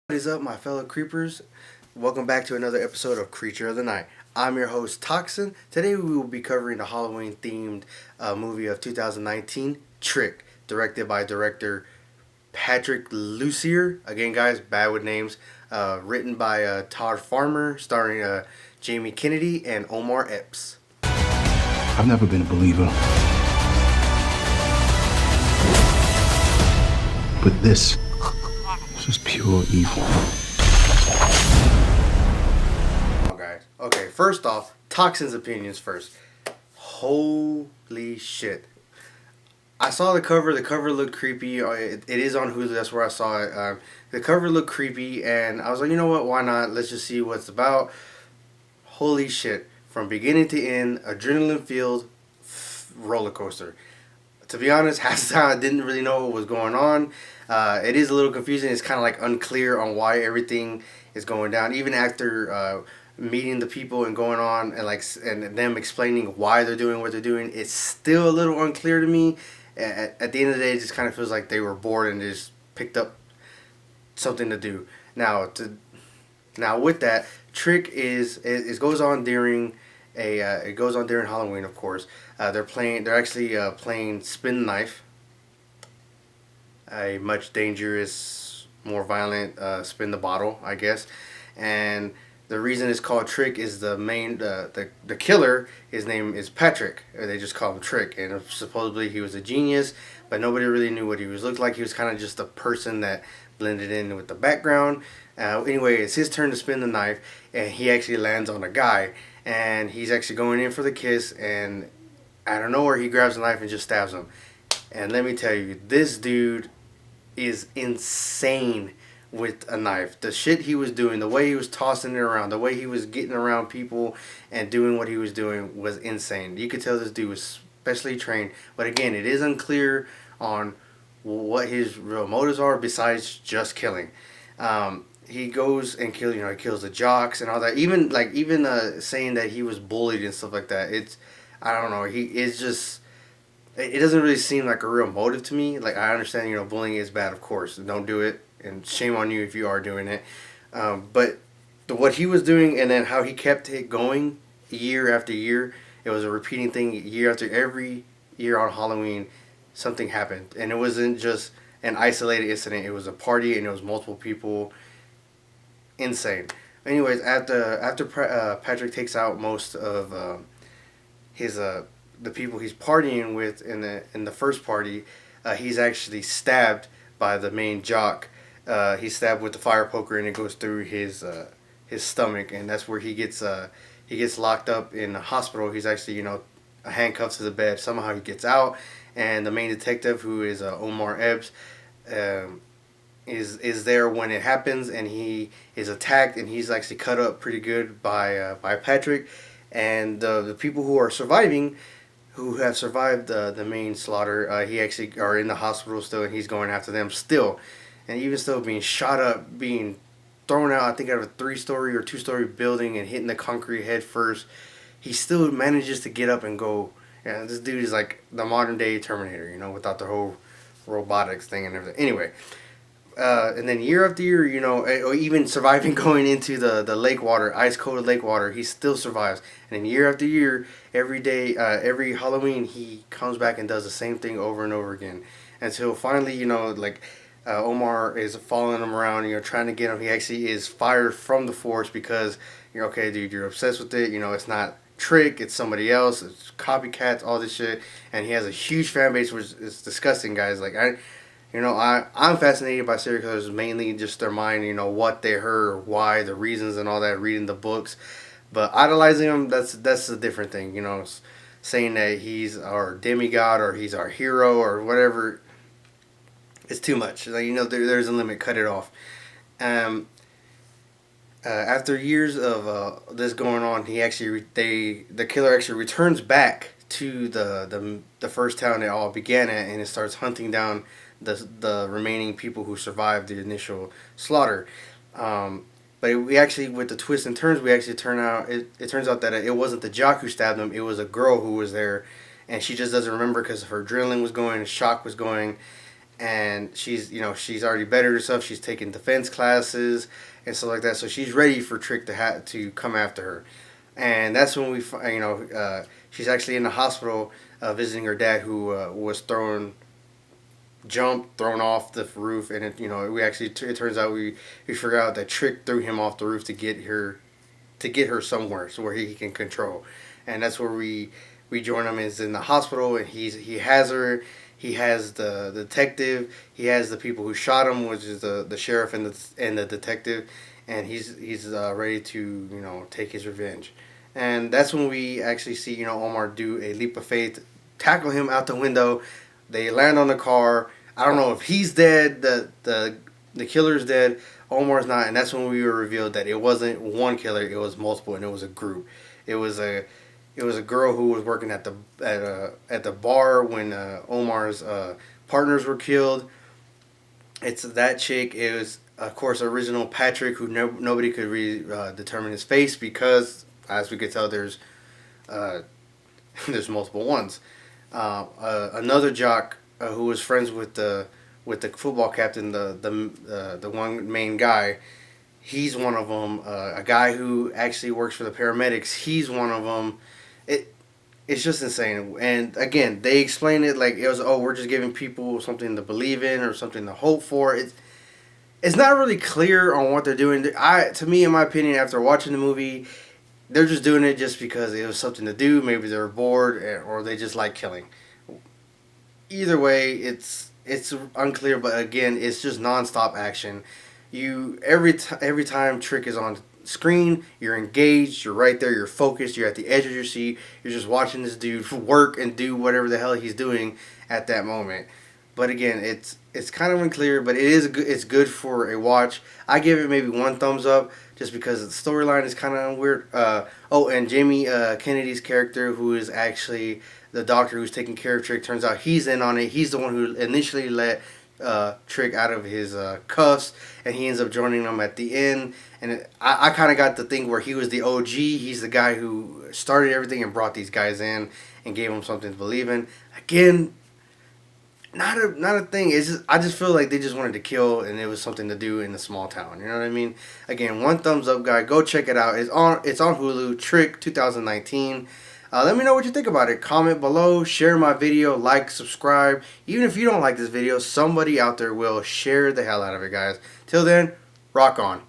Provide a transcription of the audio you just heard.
What is up, my fellow creepers? Welcome back to another episode of Creature of the Night. I'm your host, Toxin. Today we will be covering the Halloween themed movie of 2019, Trick, directed by director Patrick Lussier. Again, guys, bad with names. Written by Todd Farmer, starring Jamie Kennedy and Omar Epps. I've never been a believer. But this is pure evil. Oh, guys. Okay, first off, Toxin's opinions first. Holy shit. I saw the cover. The cover looked creepy. It is on Hulu. That's where I saw it. The cover looked creepy, and I was like, you know what? Why not? Let's just see what it's about. Holy shit. From beginning to end, adrenaline filled roller coaster. To be honest, half the time I didn't really know what was going on. It is a little confusing. It's kind of like unclear on why everything is going down. Even after meeting the people and going on and them explaining why they're doing what they're doing, it's still a little unclear to me. At the end of the day, it just kind of feels like they were bored and just picked up something to do. Now with that, Trick it goes on during it goes on during Halloween, of course. They're actually playing Spin the Knife, a much dangerous, more violent spin the bottle, I guess. And the reason it's called Trick is the killer. His name is Patrick. They just call him Trick, and supposedly he was a genius, but nobody really knew what he looked like. He was kind of just a person that blended in with the background. Anyway, it's his turn to spin the knife, and he actually lands on a guy, and he's actually going in for the kiss, and out of nowhere he grabs a knife and just stabs him. And let me tell you, this dude is insane with a knife. The shit he was doing, the way he was tossing it around, the way he was getting around people and doing what he was doing was insane. You could tell this dude was specially trained, but again, it is unclear on what his real motives are besides just killing. He goes and he kills the jocks and all that. Even saying that he was bullied and stuff like that. I don't know. It's just, it doesn't really seem like a real motive to me. Like, I understand, bullying is bad, of course. Don't do it, and shame on you if you are doing it. But what he was doing and then how he kept it going year after year, it was a repeating thing year after every year on Halloween. Something happened, and it wasn't just an isolated incident. It was a party, and it was multiple people. Insane. Anyways, after Patrick takes out most of his the people he's partying with in the first party, he's actually stabbed by the main jock. He's stabbed with the fire poker, and it goes through his stomach, and that's where he gets locked up in the hospital. He's actually handcuffed to the bed. Somehow he gets out, and the main detective, who is Omar Epps, is there when it happens, and he is attacked, and he's actually cut up pretty good by Patrick, and the people who are surviving, who have survived the main slaughter, he actually are in the hospital still, and he's going after them still, and even still being shot up, being thrown out, I think out of a 3-story or 2-story building and hitting the concrete head first. He still manages to get up and go. Yeah, this dude is like the modern day Terminator, without the whole robotics thing and everything. Anyway. And then year after year, or even surviving going into the lake water, ice cold lake water, he still survives. And then year after year, every day, every Halloween, he comes back and does the same thing over and over again. Until finally, Omar is following him around, trying to get him. He actually is fired from the force because, okay, dude, you're obsessed with it. It's not Trick, it's somebody else. It's copycats, all this shit. And he has a huge fan base, which is disgusting, guys. I'm fascinated by serial killers, mainly just their mind, what they heard, why, the reasons and all that, reading the books. But idolizing them, that's a different thing, saying that he's our demigod or he's our hero or whatever, it's too much. There's a limit, cut it off. After years of this going on, the killer actually returns back to the first town it all began at, and it starts hunting down the remaining people who survived the initial slaughter. But with the twists and turns, it turns out that it wasn't the jock who stabbed him. It was a girl who was there, and she just doesn't remember because her adrenaline was going, shock was going, and she's already bettered herself. She's taken defense classes and stuff like that, so she's ready for Trick to come after her. And that's when she's actually in the hospital visiting her dad, who was thrown off the roof, and it turns out we figure out that Trick threw him off the roof to get her somewhere, so where he can control. And that's where we join him, is in the hospital, and he has her. He has the detective. He has the people who shot him, which is the sheriff and the detective, and he's ready to take his revenge. And that's when we actually see Omar do a leap of faith, tackle him out the window. They land on the car. I don't know if he's dead. The killer's dead. Omar's not, and that's when we were revealed that it wasn't one killer. It was multiple, and it was a group. It was a girl who was working at the bar when Omar's partners were killed. It's that chick. It was, of course, original Patrick, who nobody could really determine his face because, as we could tell, there's there's multiple ones. Another jock who was friends with the football captain, the one main guy. He's one of them. A guy who actually works for the paramedics. He's one of them. It's just insane. And again, they explain it like it was, oh, we're just giving people something to believe in or something to hope for. It's not really clear on what they're doing. To me, in my opinion, after watching the movie, they're just doing it just because it was something to do. Maybe they were bored, or they just like killing. Either way, it's unclear. But again, it's just nonstop action. Every time Trick is on screen, you're engaged, you're right there, you're focused, you're at the edge of your seat, you're just watching this dude work and do whatever the hell he's doing at that moment. But again, it's kind of unclear, but it's good for a watch. I give it maybe one thumbs up just because the storyline is kind of weird. And Jamie Kennedy's character, who is actually the doctor who's taking care of Trick, turns out he's in on it. He's the one who initially let Trick out of his cuffs, and he ends up joining them at the end. And I kind of got the thing where he was the OG. He's the guy who started everything and brought these guys in and gave them something to believe in. Again, not a thing. It's just, I just feel like they just wanted to kill, and it was something to do in a small town. You know what I mean? Again, one thumbs up, guy. Go check it out. It's on Hulu. Trick 2019. Let me know what you think about it. Comment below. Share my video. Like, subscribe. Even if you don't like this video, somebody out there will. Share the hell out of it, guys. Till then, rock on.